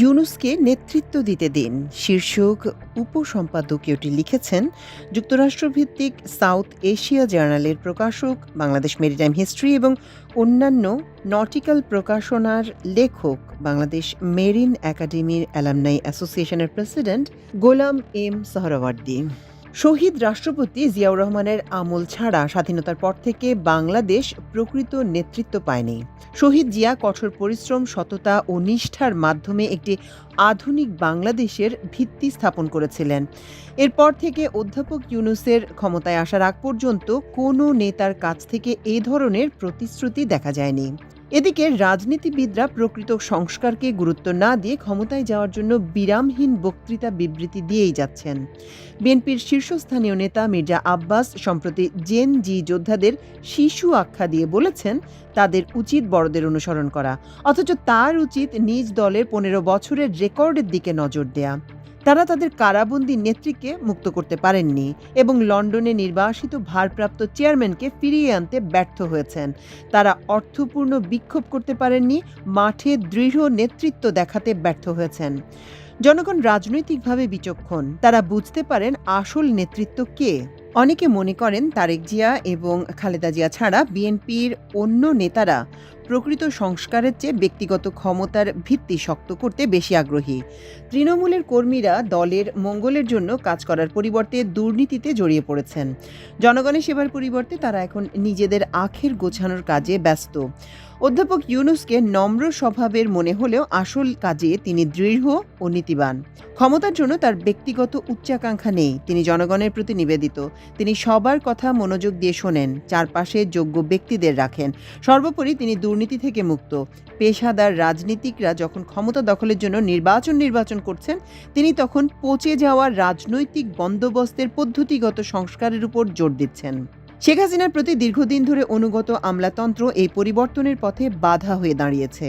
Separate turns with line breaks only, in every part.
ইউনুসকে নেতৃত্ব দিতে দিন শীর্ষক উপসম্পাদকীয়টি লিখেছেন যুক্তরাষ্ট্রভিত্তিক সাউথ এশিয়া জার্নালের প্রকাশক, বাংলাদেশ মেরিটাইম হিস্ট্রি এবং অন্যান্য নটিক্যাল প্রকাশনার লেখক, বাংলাদেশ মেরিন একাডেমির অ্যালামনাই অ্যাসোসিয়েশনের প্রেসিডেন্ট গোলাম এম সোহরাওয়ার্দী। শহীদ রাষ্ট্রপতি জিয়াউর রহমানের আমল ছাড়া স্বাধীনতার পর থেকে বাংলাদেশ প্রকৃত নেতৃত্ব পায়নি। শহীদ জিয়া কঠোর পরিশ্রম, সততা ও নিষ্ঠার মাধ্যমে একটি আধুনিক বাংলাদেশের ভিত্তি স্থাপন করেছিলেন। এরপর থেকে অধ্যাপক ইউনূসের ক্ষমতায় আসার আগ পর্যন্ত কোনো নেতার কাছ থেকে এ ধরনের প্রতিশ্রুতি দেখা যায়নি। এদিকে রাজনীতিবিদরা প্রকৃত সংস্কারকে গুরুত্ব না দিয়ে ক্ষমতায় যাওয়ার জন্য বিরামহীন বক্তৃতা বিবৃতি দিয়েই যাচ্ছেন। বিএনপির শীর্ষস্থানীয় নেতা মির্জা আব্বাস সম্প্রতি জেন জি যোদ্ধাদের শিশু আখ্যা দিয়ে বলেছেন তাদের উচিত বড়দের অনুসরণ করা, অথচ তার উচিত নিজ দলের ১৫ বছরের রেকর্ডের দিকে নজর দেয়া। তারা তাদের কারাবন্দী নেত্রীকে মুক্ত করতে পারেননি এবং লন্ডনে নির্বাসিত ভারপ্রাপ্ত চেয়ারম্যানকে ফিরিয়ে আনতে ব্যর্থ হয়েছেন। তারা অর্থপূর্ণ বিক্ষোভ করতে পারেননি, মাঠে দৃঢ় নেতৃত্ব দেখাতে ব্যর্থ হয়েছেন। জনগণ রাজনৈতিকভাবে বিচক্ষণ, তারা বুঝতে পারেন আসল নেতৃত্ব কে। অনেকে মনে করেন তারেক জিয়া এবং খালেদা জিয়া ছাড়া বিএনপির অন্য নেতারা প্রকৃত সংস্কারের চেয়ে ব্যক্তিগত ক্ষমতার ভিত্তি শক্ত করতে বেশি আগ্রহী। তৃণমূলের কর্মীরা দলের মঙ্গলের জন্য কাজ করার পরিবর্তে দুর্নীতিতে জড়িয়ে পড়েছেন। জনগণের সেবার পরিবর্তে তারা এখন নিজেদের আখের গোছানোর কাজে ব্যস্ত। অধ্যাপক ইউনূসকে নম্র স্বভাবের মনে হলেও আসল কাজে তিনি দৃঢ় ও নীতিবান। ক্ষমতার জন্য তার ব্যক্তিগত উচ্চাকাঙ্ক্ষা নেই, তিনি জনগণের প্রতি নিবেদিত। তিনি সবার কথা মনোযোগ দিয়ে শোনেন, চারপাশে যোগ্য ব্যক্তিদের রাখেন। সর্বোপরি তিনি দুর্নীতি থেকে মুক্ত। পেশাদার রাজনীতিকরা যখন ক্ষমতা দখলের জন্য নির্বাচন করছেন, তিনি তখন পচে যাওয়ার রাজনৈতিক বন্দোবস্তের পদ্ধতিগত সংস্কারের উপর জোর দিচ্ছেন। শেখ হাসিনার প্রতি দীর্ঘদিন ধরে অনুগত আমলাতন্ত্র এই পরিবর্তনের পথে বাধা হয়ে দাঁড়িয়েছে।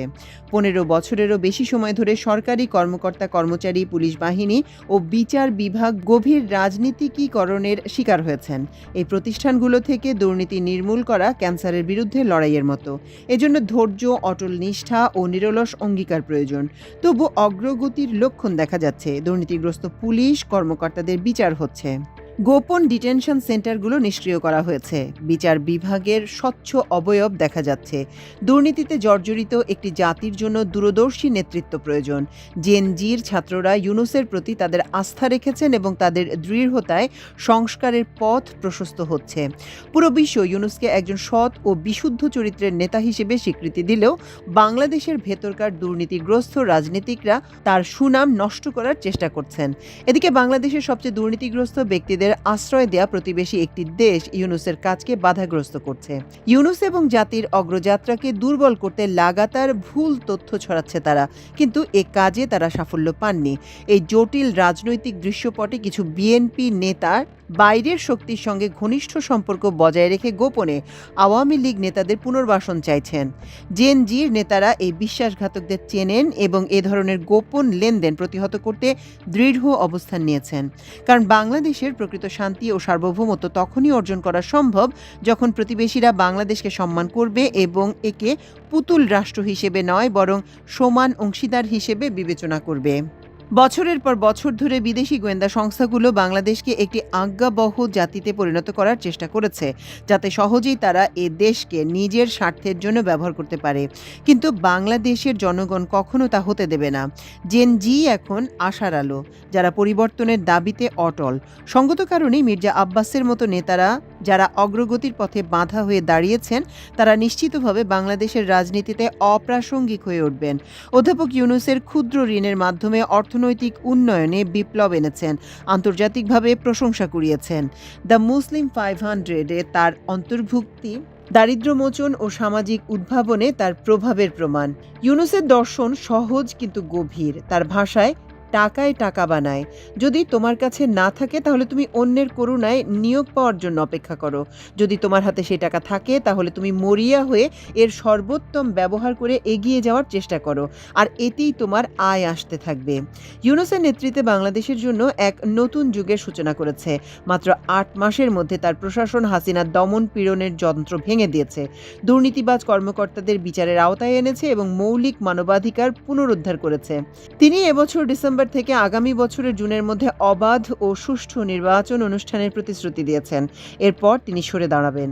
১৫ বছরেরও বেশি সময় ধরে সরকারি কর্মকর্তা, কর্মচারী, পুলিশ বাহিনী ও বিচার বিভাগ গভীর রাজনীতিকীকরণের শিকার হয়েছেন। এই প্রতিষ্ঠানগুলো থেকে দুর্নীতি নির্মূল করা ক্যান্সারের বিরুদ্ধে লড়াইয়ের মতো। এজন্য ধৈর্য, অটল নিষ্ঠা ও নিরলস অঙ্গীকার প্রয়োজন। তবু অগ্রগতির লক্ষণ দেখা যাচ্ছে। দুর্নীতিগ্রস্ত পুলিশ কর্মকর্তাদের বিচার হচ্ছে। গোপন ডিটেনশন সেন্টারগুলো নিষ্ক্রিয় করা হয়েছে। বিচার বিভাগের স্বচ্ছ অবয়ব দেখা যাচ্ছে। দুর্নীতিতে জর্জরিত একটি জাতির জন্য দূরদর্শী নেতৃত্ব প্রয়োজন। জেন জির ছাত্ররা ইউনূসের প্রতি তাদের আস্থা রেখেছেন এবং তাদের দৃঢ়তায় সংস্কারের পথ প্রশস্ত হচ্ছে। পুরো বিশ্ব ইউনূসকে একজন সৎ ও বিশুদ্ধ চরিত্রের নেতা হিসেবে স্বীকৃতি দিলেও বাংলাদেশের ভেতরকার দুর্নীতিগ্রস্ত রাজনীতিকরা তার সুনাম নষ্ট করার চেষ্টা করছেন। এদিকে বাংলাদেশের সবচেয়ে দুর্নীতিগ্রস্ত ব্যক্তিদের আশ্রয় দেয়া প্রতিবেশী একটি দেশ ইউনূসের কাজকে বাধাগ্রস্ত করছে। ইউনূস এবং জাতির অগ্রযাত্রাকে দুর্বল করতে লাগাতার ভুল তথ্য ছড়াচ্ছে তারা, কিন্তু এ কাজে তারা সাফল্য পাননি। এই জটিল রাজনৈতিক দৃশ্যপটে কিছু বিএনপি নেতা বাইরের শক্তির সঙ্গে ঘনিষ্ঠ সম্পর্ক বজায় রেখে গোপনে আওয়ামী লীগ নেতাদের পুনর্বাসন চাইছেন। জেন জির নেতারা এই বিশ্বাসঘাতকদের চেনেন এবং এ ধরনের গোপন লেনদেন প্রতিহত করতে দৃঢ় অবস্থান নিয়েছেন। কারণ বাংলাদেশের প্রকৃত শান্তি ও সার্বভৌমত্ব তখনই অর্জন করা সম্ভব যখন প্রতিবেশীরা বাংলাদেশকে সম্মান করবে এবং একে পুতুল রাষ্ট্র হিসেবে নয়, বরং সমান অংশীদার হিসেবে বিবেচনা করবে। বছরের পর বছর ধরে বিদেশি গোয়েন্দা সংস্থাগুলো বাংলাদেশকে একটি আজ্ঞাবহ জাতিতে পরিণত করার চেষ্টা করেছে, যাতে সহজেই তারা এ দেশকে নিজের স্বার্থের জন্য ব্যবহার করতে পারে। কিন্তু বাংলাদেশের জনগণ কখনো তা হতে দেবে না। জেন জি এখন আশার আলো, যারা পরিবর্তনের দাবিতে অটল। সঙ্গত কারণেই মির্জা আব্বাসের মতো নেতারা, যারা অগ্রগতির পথে বাধা হয়ে দাঁড়িয়েছেন, তারা নিশ্চিতভাবে বাংলাদেশের রাজনীতিতে অপ্রাসঙ্গিক হয়ে উঠবেন। অধ্যাপক ইউনূসের ক্ষুদ্র ঋণের মাধ্যমে অর্থনৈতিক উন্নয়নে বিপ্লব এনেছেন, আন্তর্জাতিকভাবে প্রশংসা কুড়িয়েছেন। দ্য মুসলিম 500-এ তার অন্তর্ভুক্তি দারিদ্র্যমোচন ও সামাজিক উদ্ভাবনে তার প্রভাবের প্রমাণ। ইউনূসের দর্শন সহজ কিন্তু গভীর। তার ভাষায় টাকায় টাকা বানায়। যদি তোমার কাছে না থাকে তাহলে তুমি অন্যের করুণায় নিয়োগ পাওয়ার জন্য অপেক্ষা করো। যদি তোমার হাতে সেই টাকা থাকে তাহলে তুমি মরিয়া হয়ে এর সর্বোত্তম ব্যবহার করে এগিয়ে যাওয়ার চেষ্টা করো। আর এতেই তোমার আয় আসতে থাকবে। ইউনূসের নেতৃত্বে বাংলাদেশের জন্য এক নতুন যুগের সূচনা করেছে। মাত্র ৮ মাসের মধ্যে তার প্রশাসন হাসিনার দমন পীড়নের যন্ত্র ভেঙে দিয়েছে, দুর্নীতিবাজ কর্মকর্তাদের বিচারের আওতায় এনেছে এবং মৌলিক মানবাধিকার পুনরুদ্ধার করেছে। তিনি এবছর ডিসেম্বর থেকে আগামী বছরের জুনের মধ্যে অবাধ ও সুষ্ঠু নির্বাচন অনুষ্ঠানের প্রতিশ্রুতি দিয়েছেন। এরপর তিনি সরে দাঁড়াবেন।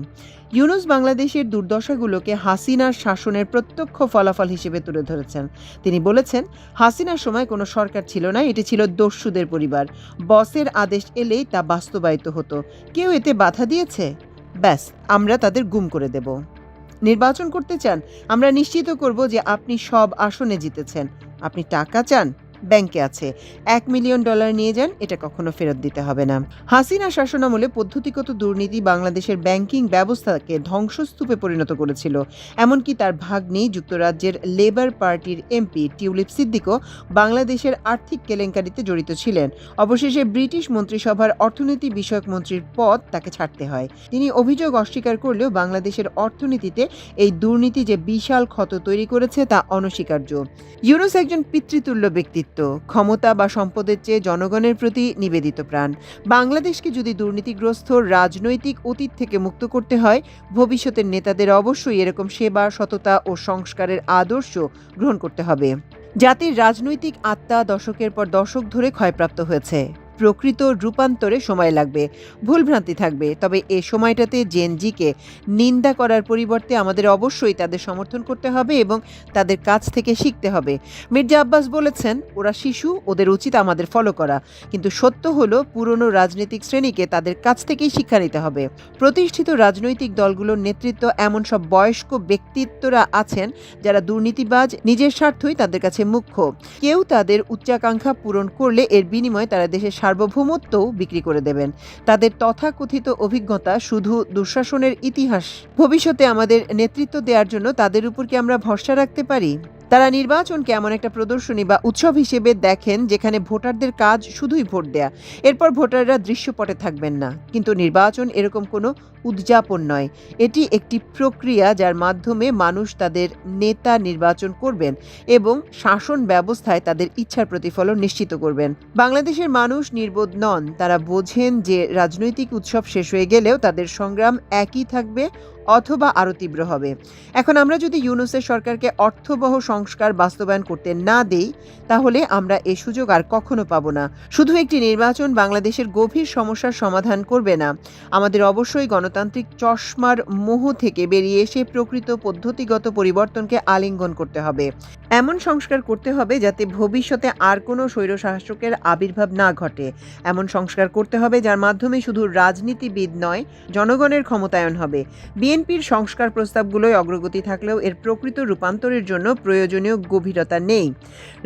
ইউনূস বাংলাদেশের দুর্দশাগুলোকে হাসিনার শাসনের প্রত্যক্ষ ফলাফল হিসেবে তুলে ধরেছেন। তিনি বলেছেন, হাসিনার সময় কোনো সরকার ছিল না, এটি ছিল দস্যুদের পরিবার। বসের আদেশ এলেই তা বাস্তবায়িত হতো। কেউ এতে বাধা দিয়েছে? ব্যাস, আমরা তাদের গুম করে দেব। নির্বাচন করতে চান? আমরা নিশ্চিত করব যে আপনি সব আসনে জিতেছেন। আপনি টাকা চান? ব্যাংকে আছে। $1 মিলিয়ন নিয়ে যান, এটা কখনো ফেরত দিতে হবে না। হাসিনা শাসনামলে পদ্ধতিগত দুর্নীতি বাংলাদেশের ব্যাংকিং ব্যবস্থাকে ধ্বংসস্তূপে পরিণত করেছিল। এমনকি তার ভাগ্নি যুক্তরাজ্যের লেবার পার্টির এমপি টিউলিপ সিদ্দিকও বাংলাদেশের আর্থিক কেলেঙ্কারিতে জড়িত ছিলেন। অবশেষে ব্রিটিশ মন্ত্রিসভার অর্থনীতি বিষয়ক মন্ত্রীর পদ তাকে ছাড়তে হয়। তিনি অভিযোগ অস্বীকার করলেও বাংলাদেশের অর্থনীতিতে এই দুর্নীতি যে বিশাল ক্ষত তৈরি করেছে তা অনস্বীকার্য। ইউনূস একজন পিতৃতুল্য ব্যক্তিত্ব, ক্ষমতা বা সম্পদের চেয়ে জনগণের প্রতি নিবেদিত প্রাণ। বাংলাদেশকে যদি দুর্নীতিগ্রস্ত রাজনৈতিক অতীত থেকে মুক্ত করতে হয়, ভবিষ্যতের নেতাদের অবশ্যই এরকম সেবা, সততা ও সংস্কারের আদর্শ গ্রহণ করতে হবে। জাতির রাজনৈতিক আত্মা দশকের পর দশক ধরে ক্ষয়প্রাপ্ত হয়েছে। প্রকৃত রূপান্তরে সময় লাগবে, ভুলভ্রান্তি থাকবে, তবে এ সময়টাতে জেনজিকে নিন্দা করার পরিবর্তে আমাদের অবশ্যই তাদের সমর্থন করতে হবে এবং তাদের কাছ থেকে শিখতে হবে। মির্জা আব্বাস বলেছেন, ওরা শিশু, ওদের উচিত আমাদের ফলো করা। কিন্তু সত্য হলো, পুরনো রাজনৈতিক শ্রেণীকে তাদের কাছ থেকেই শিক্ষা নিতে হবে। প্রতিষ্ঠিত রাজনৈতিক দলগুলোর নেতৃত্ব এমন সব বয়স্ক ব্যক্তিত্বরা আছেন যারা দুর্নীতিবাজ, নিজের স্বার্থই তাদের কাছে মুখ্য। কেউ তাদের উচ্চাকাঙ্ক্ষা পূরণ করলে এর বিনিময়ে তারা দেশের সার্বভৌমত্বও বিক্রি করে দেবেন। তাদের তথাকথিত অভিজ্ঞতা শুধু দুঃশাসনের ইতিহাস। ভবিষ্যতে আমাদের নেতৃত্ব দেওয়ার জন্য তাদের উপর কি আমরা ভরসা রাখতে পারি? তারা নির্বাচনকে এমন একটা প্রদর্শনী বা উৎসব হিসেবে দেখেন যেখানে ভোটারদের কাজ শুধুই ভোট দেয়া, এরপর ভোটাররা দৃশ্যপটে থাকবেন না। কিন্তু নির্বাচন এরকম কোনো উদযাপন নয়, এটি একটি প্রক্রিয়া যার মাধ্যমে মানুষ তাদের নেতা নির্বাচন করবেন এবং শাসন ব্যবস্থায় তাদের ইচ্ছার প্রতিফলন নিশ্চিত করবেন। বাংলাদেশের মানুষ নির্বোধ নন, তারা বোঝেন যে রাজনৈতিক উৎসব শেষ হয়ে গেলেও তাদের সংগ্রাম একই থাকবে অথবা আরও তীব্র হবে। এখন আমরা যদি ইউনূসের সরকারকে অর্থবহ সংস্কার বাস্তবায়ন করতে না দেই, তাহলে আমরা এই সুযোগ আর কখনো পাবো না। শুধু একটি নির্বাচন বাংলাদেশের গভীর সমস্যার সমাধান করবে না। আমাদের অবশ্যই গণতান্ত্রিক চশমার মোহ থেকে বেরিয়ে এসে প্রকৃত পদ্ধতিগত পরিবর্তনকে আলিঙ্গন করতে হবে। এমন সংস্কার করতে হবে যাতে ভবিষ্যতে আর কোনো স্বৈরশাসকের আবির্ভাব না ঘটে। এমন সংস্কার করতে হবে যার মাধ্যমে শুধু রাজনীতিবিদ নয়, জনগণের ক্ষমতায়ন হবে। বিএনপির সংস্কার প্রস্তাবগুলোয় অগ্রগতি থাকলেও এর প্রকৃত রূপান্তরের জন্য প্রয়োজনীয় গভীরতা নেই।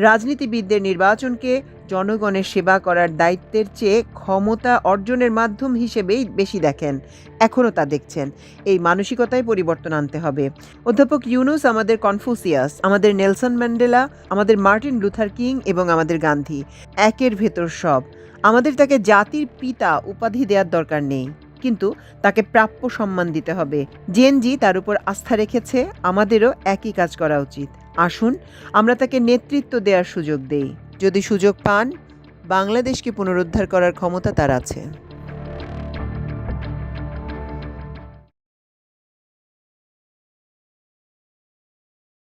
রাজনীতিবিদদের নির্বাচনকে জনগণের সেবা করার দায়িত্বের চেয়ে ক্ষমতা অর্জনের মাধ্যম হিসেবেই বেশি দেখেন। এখনও তা দেখছেন। এই মানসিকতায় পরিবর্তন আনতে হবে। অধ্যাপক ইউনূস আমাদের কনফুসিয়াস, আমাদের নেলসন ম্যান্ডেলা, আমাদের মার্টিন লুথার কিং এবং আমাদের গান্ধী। একের ভেতর সব। আমাদের তাকে জাতির পিতা উপাধি দেওয়ার দরকার নেই, কিন্তু তাকে প্রাপ্য সম্মান দিতে হবে। জেনজি তার উপর আস্থা রেখেছে, আমাদেরও একই কাজ করা উচিত। আসুন আমরা তাকে নেতৃত্ব দেওয়ার সুযোগ দেই। যদি সুযোগ পান, বাংলাদেশকে পুনরুদ্ধার করার ক্ষমতা তার আছে।